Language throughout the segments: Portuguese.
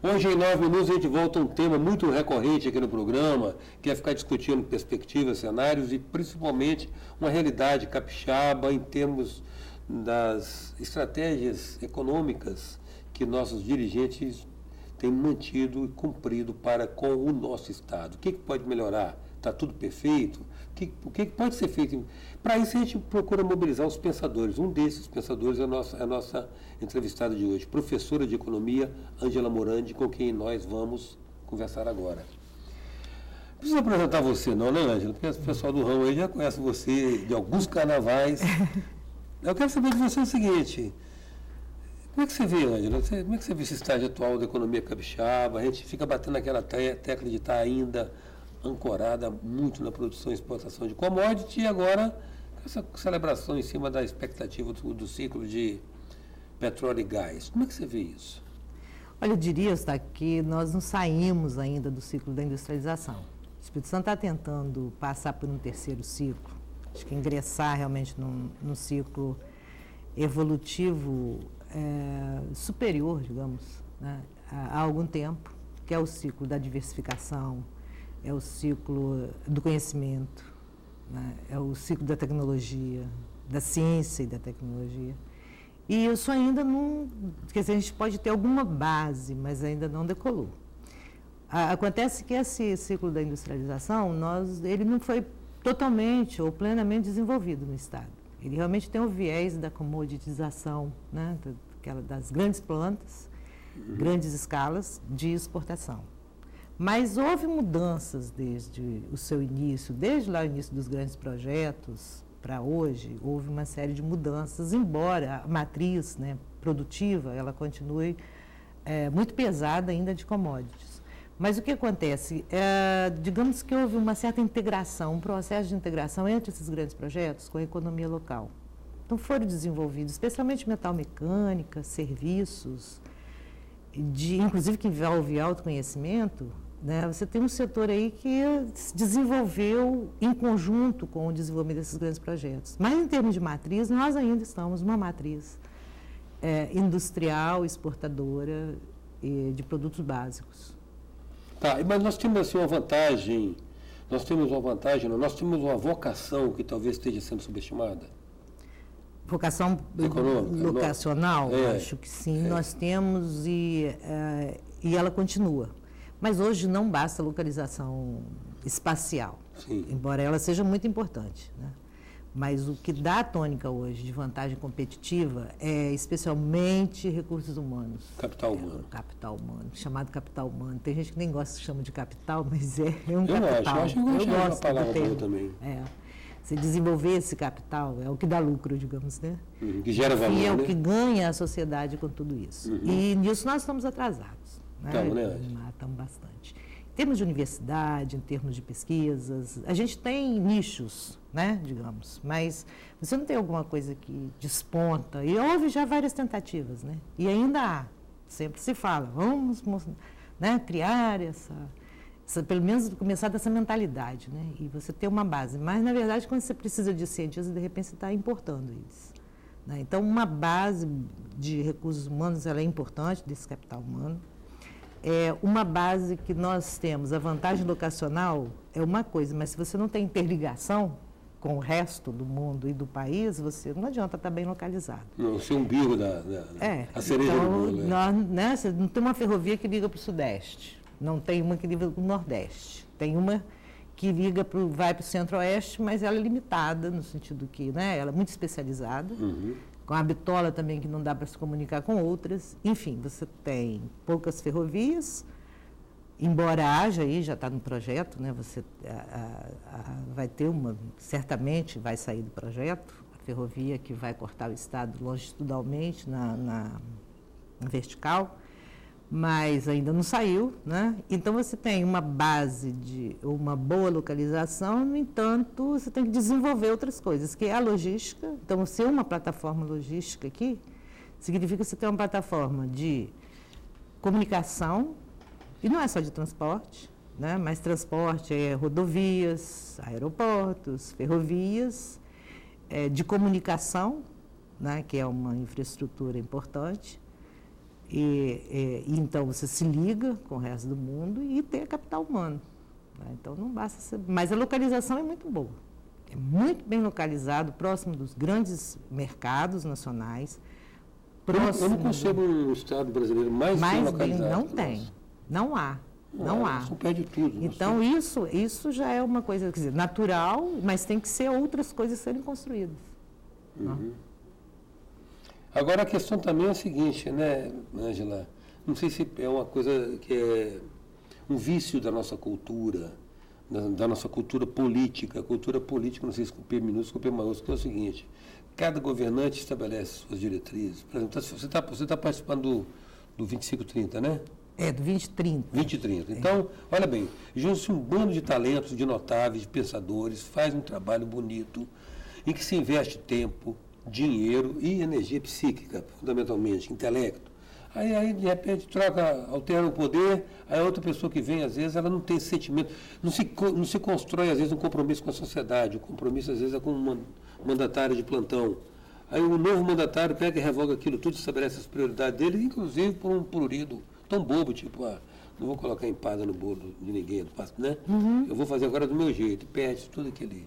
Hoje, em 9 minutos, a gente volta a um tema muito recorrente aqui no programa, que é ficar discutindo perspectivas, cenários e, principalmente, uma realidade capixaba em termos das estratégias econômicas que nossos dirigentes têm mantido e cumprido para com o nosso Estado. O que pode melhorar? Está tudo perfeito? O que pode ser feito? Para isso, a gente procura mobilizar os pensadores. Um desses pensadores é a nossa entrevistada de hoje, professora de Economia, Ângela Morandi, com quem nós vamos conversar agora. Não preciso apresentar você não, né, Ângela? Porque o pessoal do ramo aí já conhece você de alguns carnavais. Eu quero saber de você o seguinte: como é que você vê, Ângela? Como é que você vê esse estágio atual da economia capixaba? A gente fica batendo naquela tecla de estar ainda ancorada muito na produção e exportação de commodity e agora essa celebração em cima da expectativa do ciclo de petróleo e gás. Como é que você vê isso? Olha, eu diria, que nós não saímos ainda do ciclo da industrialização. O Espírito Santo está tentando passar por um terceiro ciclo, acho que ingressar realmente num ciclo evolutivo superior, digamos, né, há algum tempo, que é o ciclo da diversificação, é o ciclo do conhecimento, né, é o ciclo da tecnologia, da ciência e da tecnologia. E isso ainda não... Quer dizer, a gente pode ter alguma base, mas ainda não decolou. Acontece que esse ciclo da industrialização, ele não foi totalmente ou plenamente desenvolvido no Estado. Ele realmente tem o viés da comoditização, né, das grandes plantas, grandes escalas de exportação. Mas houve mudanças desde o seu início, desde lá o início dos grandes projetos para hoje, houve uma série de mudanças, embora a matriz, né, produtiva ela continue muito pesada ainda de commodities. Mas o que acontece? Digamos que houve uma certa integração, um processo de integração entre esses grandes projetos com a economia local. Então foram desenvolvidos, especialmente metal mecânica, serviços, inclusive que envolve autoconhecimento, né? Você tem um setor aí que se desenvolveu em conjunto com o desenvolvimento desses grandes projetos. Mas em termos de matriz, nós ainda estamos numa matriz industrial, exportadora de produtos básicos. Tá, mas nós temos assim uma vantagem, nós temos uma vocação que talvez esteja sendo subestimada. Vocação locacional, acho que sim, nós temos e ela continua. Mas hoje não basta localização espacial, sim, embora ela seja muito importante, né? Mas o que dá a tônica hoje de vantagem competitiva é especialmente recursos humanos. Capital humano. Capital humano, chamado capital humano. Tem gente que nem gosta que chama de capital, mas é um capital. Eu gosto da palavra boa também. Você desenvolver esse capital é o que dá lucro, digamos, né? Que gera valor, e é né? O que ganha a sociedade com tudo isso. E nisso nós estamos atrasados. Estamos, né? Estamos bastante. Em termos de universidade, em termos de pesquisas, a gente tem nichos, né, digamos, mas você não tem alguma coisa que desponta. E houve já várias tentativas, né? E ainda há. Sempre se fala, vamos, né, criar pelo menos começar dessa mentalidade, né? E você ter uma base. Mas, na verdade, quando você precisa de cientistas, de repente você está importando eles, né? Então, uma base de recursos humanos ela é importante, desse capital humano. Uma base que nós temos, a vantagem locacional é uma coisa, mas se você não tem interligação com o resto do mundo e do país, você não adianta estar bem localizado. Não, ser umbigo a cereja do bolo. Né, você não tem uma ferrovia que liga para o Sudeste, não tem uma que liga para o Nordeste, tem uma que vai para o Centro-Oeste, mas ela é limitada, no sentido que, né, ela é muito especializada, com a bitola também que não dá para se comunicar com outras. Enfim, você tem poucas ferrovias, embora haja aí, já está no projeto, né, você vai ter certamente vai sair do projeto, a ferrovia que vai cortar o estado longitudinalmente na vertical, mas ainda não saiu, né? Então você tem uma base de uma boa localização, no entanto, você tem que desenvolver outras coisas, que é a logística. Então, ser uma plataforma logística aqui significa você ter uma plataforma de comunicação, e não é só de transporte, né? Mas transporte é rodovias, aeroportos, ferrovias, de comunicação, né? Que é uma infraestrutura importante, Então você se liga com o resto do mundo e tem capital humano. Né? Então não basta ser... Mas a localização é muito boa. É muito bem localizado, próximo dos grandes mercados nacionais. Eu não concebo um Estado brasileiro mais bem localizado. Não tem. Não há. Não há. Isso perde tudo. Então, isso já é uma coisa, quer dizer, natural, mas tem que ser outras coisas serem construídas. Uhum. Agora, a questão também é a seguinte, né, Ângela? Não sei se é uma coisa que é um vício da nossa cultura, da nossa cultura política. A cultura política, não sei se com P minúsculo ou P maiúsculo, é o seguinte: cada governante estabelece suas diretrizes. Por exemplo, você tá participando do 2530, né? Do 2030. 2030. Então, olha bem, junta-se um bando de talentos, de notáveis, de pensadores, faz um trabalho bonito, em que se investe tempo, dinheiro e energia psíquica, fundamentalmente, intelecto. Aí de repente, altera o poder, aí a outra pessoa que vem, às vezes, ela não tem sentimento, não se constrói, às vezes, um compromisso com a sociedade, o compromisso, às vezes, é com um mandatário de plantão. Aí o novo mandatário pega e revoga aquilo tudo, estabelece as prioridades dele, inclusive por um prurido tão bobo, tipo, não vou colocar empada no bolo de ninguém, né? Uhum. Eu vou fazer agora do meu jeito, perde tudo aquele...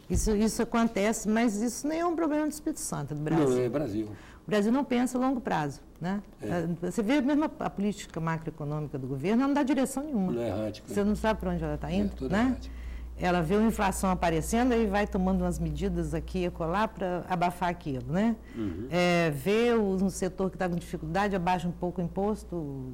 Isso acontece, mas isso nem é um problema do Espírito Santo, do Brasil. Não, é Brasil. O Brasil não pensa a longo prazo, né? Você vê mesmo a política macroeconômica do governo, ela não dá direção nenhuma. Não é errática. Você não sabe para onde ela está indo, né? Errática. Ela vê uma inflação aparecendo e vai tomando umas medidas aqui e acolá para abafar aquilo, né? Uhum. Vê um setor que está com dificuldade, abaixa um pouco o imposto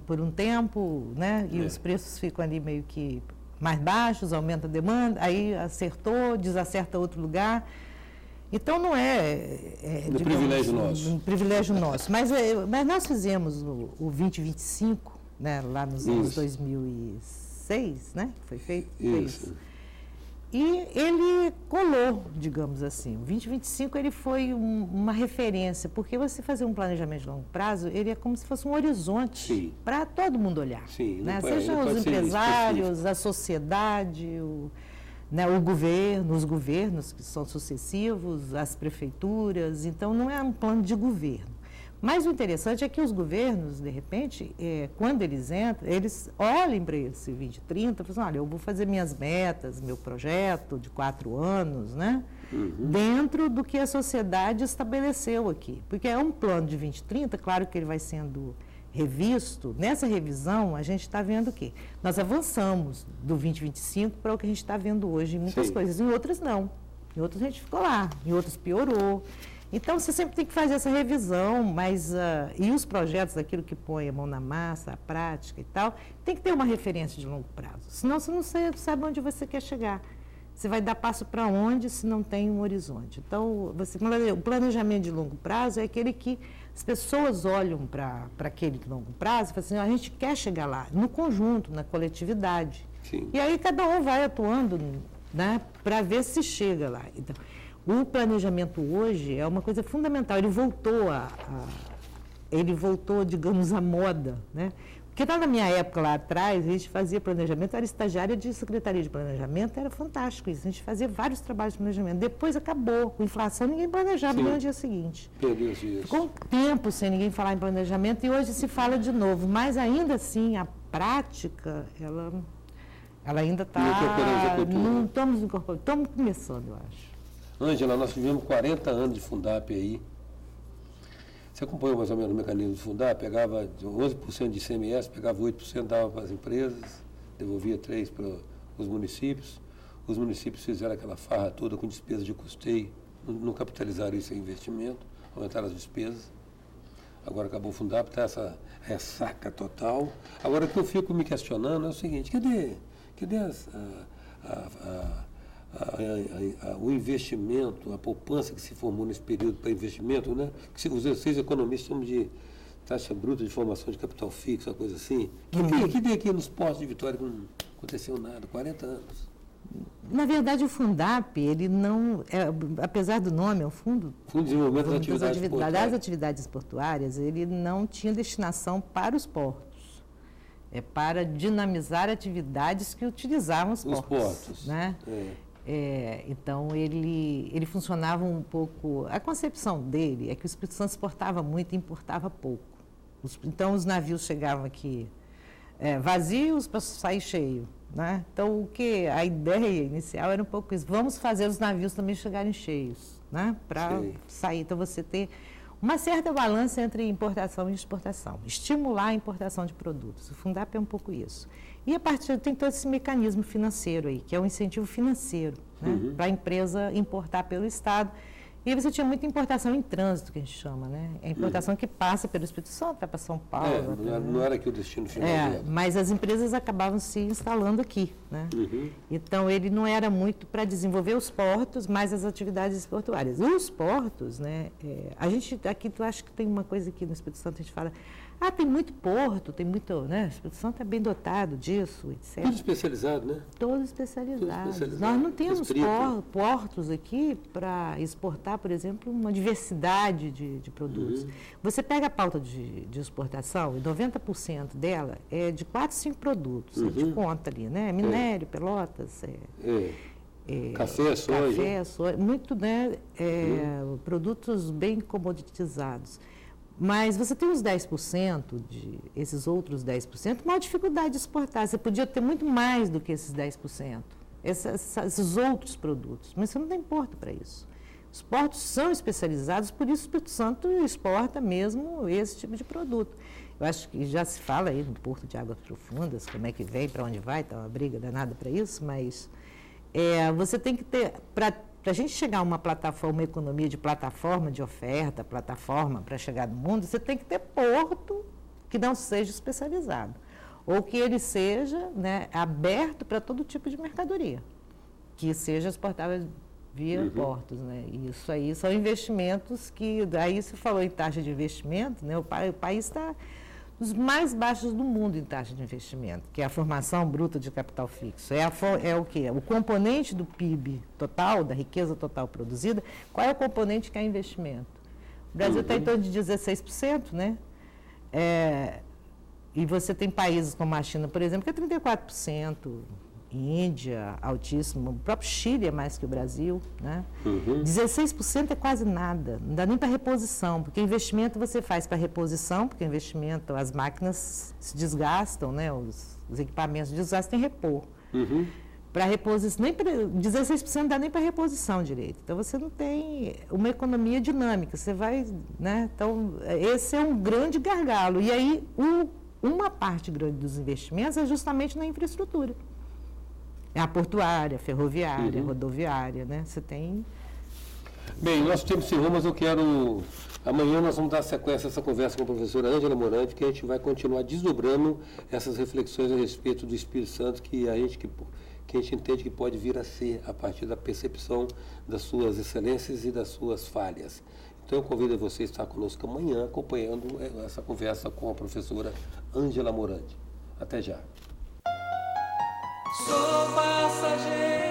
por um tempo, né? E os preços ficam ali meio que mais baixos, aumenta a demanda, aí acertou, desacerta outro lugar. Então não é digamos, privilégio nosso. Um privilégio nosso. Mas nós fizemos o 2025, né? Lá nos anos 2006, né? Foi feito isso. E ele colou, digamos assim. O 2025 ele foi uma referência, porque você fazer um planejamento de longo prazo, ele é como se fosse um horizonte para todo mundo olhar. Sim, né? Seja os empresários, a sociedade, o governo, os governos que são sucessivos, as prefeituras. Então, não é um plano de governo. Mas o interessante é que os governos, de repente, quando eles entram, eles olhem para esse 2030 e falam assim, olha, eu vou fazer minhas metas, meu projeto de 4 anos, né? Uhum. Dentro do que a sociedade estabeleceu aqui. Porque é um plano de 2030, claro que ele vai sendo revisto. Nessa revisão, a gente está vendo o quê? Nós avançamos do 2025 para o que a gente está vendo hoje em muitas coisas. Em outras, não. Em outras, a gente ficou lá. Em outras, piorou. Então, você sempre tem que fazer essa revisão, mas e os projetos, aquilo que põe a mão na massa, a prática e tal, tem que ter uma referência de longo prazo. Senão, você não sabe onde você quer chegar. Você vai dar passo para onde se não tem um horizonte. Então, o planejamento de longo prazo é aquele que as pessoas olham para aquele longo prazo e falam assim, a gente quer chegar lá, no conjunto, na coletividade. Sim. E aí cada um vai atuando, né, para ver se chega lá. Então, o planejamento hoje é uma coisa fundamental. Ele voltou, digamos, à moda, né? Porque na minha época lá atrás, a gente fazia planejamento, era estagiária de secretaria de planejamento, era fantástico isso. A gente fazia vários trabalhos de planejamento. Depois acabou, com inflação, ninguém planejava no dia seguinte. Perdeu-se isso. Ficou um tempo sem ninguém falar em planejamento e hoje se fala de novo. Mas ainda assim, a prática, ela ainda está... Não estamos incorporando, estamos começando, eu acho. Ângela, nós tivemos 40 anos de Fundap aí. Você acompanhou mais ou menos o mecanismo do Fundap? Pegava 11% de ICMS, pegava 8%, dava para as empresas, devolvia 3% para os municípios. Os municípios fizeram aquela farra toda com despesa de custeio, não capitalizaram isso em investimento, aumentaram as despesas. Agora acabou o Fundap, está essa ressaca total. Agora, o que eu fico me questionando é o seguinte, cadê o investimento, a poupança que se formou nesse período para investimento, né? Que os 6 economistas chamam de taxa bruta de formação de capital fixo, uma coisa assim. Que dê aqui nos postos de Vitória que não aconteceu nada, 40 anos. Na verdade, o Fundap, ele não, apesar do nome, é o Fundo de Desenvolvimento das Atividades Portuárias, ele não tinha destinação para os portos. É para dinamizar atividades que utilizavam os portos. Né? Então, ele funcionava um pouco... A concepção dele é que o Espírito Santo exportava muito e importava pouco. Então, os navios chegavam aqui vazios para sair cheio, né? Então, a ideia inicial era um pouco isso. Vamos fazer os navios também chegarem cheios, né? Para sair. Então, você ter uma certa balança entre importação e exportação. Estimular a importação de produtos. O Fundap é um pouco isso. E a partir tem todo esse mecanismo financeiro aí, que é um incentivo financeiro, né? Para a empresa importar pelo Estado. E você tinha muita importação em trânsito, que a gente chama, né? É a importação que passa pelo Espírito Santo, vai para São Paulo. Não era aqui o destino final dela. Mas as empresas acabavam se instalando aqui, né? Então, ele não era muito para desenvolver os portos, mas as atividades portuárias. Os portos, né? A gente, aqui, eu acho que tem uma coisa aqui no Espírito Santo, a gente fala, tem muito porto, tem muito, né? O Espírito Santo é bem dotado disso, etc. Tudo especializado, né? Todo especializado. Nós não temos portos aqui para exportar, por exemplo, uma diversidade de produtos. Você pega a pauta de exportação, e 90% dela é de 4, 5 produtos. A gente conta ali, né? Minério, pelotas, café, soja. Muito, né? Produtos bem comoditizados. Mas você tem os 10%, esses outros 10%, maior dificuldade de exportar. Você podia ter muito mais do que esses 10%, esses outros produtos, mas você não tem porto para isso. Os portos são especializados, por isso o Espírito Santo exporta mesmo esse tipo de produto. Eu acho que já se fala aí no Porto de Águas Profundas, como é que vem, para onde vai, está uma briga danada para isso, mas você tem que ter... Para a gente chegar a uma plataforma, uma economia de plataforma, de oferta, plataforma para chegar no mundo, você tem que ter porto que não seja especializado. Ou que ele seja, né, aberto para todo tipo de mercadoria, que seja exportável via portos. Né? E isso aí são investimentos que, daí se falou em taxa de investimento, né, o país está dos mais baixos do mundo em taxa de investimento, que é a formação bruta de capital fixo. É o quê? O componente do PIB total, da riqueza total produzida, qual é o componente que é investimento? O Brasil está em torno de 16%, né? E você tem países como a China, por exemplo, que é 34%, Índia, altíssimo, o próprio Chile é mais que o Brasil, né? 16% é quase nada, não dá nem para reposição, porque investimento você faz para reposição, porque investimento, as máquinas se desgastam, né? Os equipamentos se desgastam, tem repor. Para reposição, 16% não dá nem para reposição direito. Então, você não tem uma economia dinâmica, você vai, né? Então, esse é um grande gargalo. E aí, uma parte grande dos investimentos é justamente na infraestrutura. É a portuária, ferroviária, rodoviária, né? Você tem... Bem, nosso tempo se encerrou, mas eu quero... Amanhã nós vamos dar sequência a essa conversa com a professora Ângela Morandi, que a gente vai continuar desdobrando essas reflexões a respeito do Espírito Santo que a gente entende que pode vir a ser a partir da percepção das suas excelências e das suas falhas. Então eu convido você a estar conosco amanhã, acompanhando essa conversa com a professora Ângela Morandi. Até já. Sou passageiro.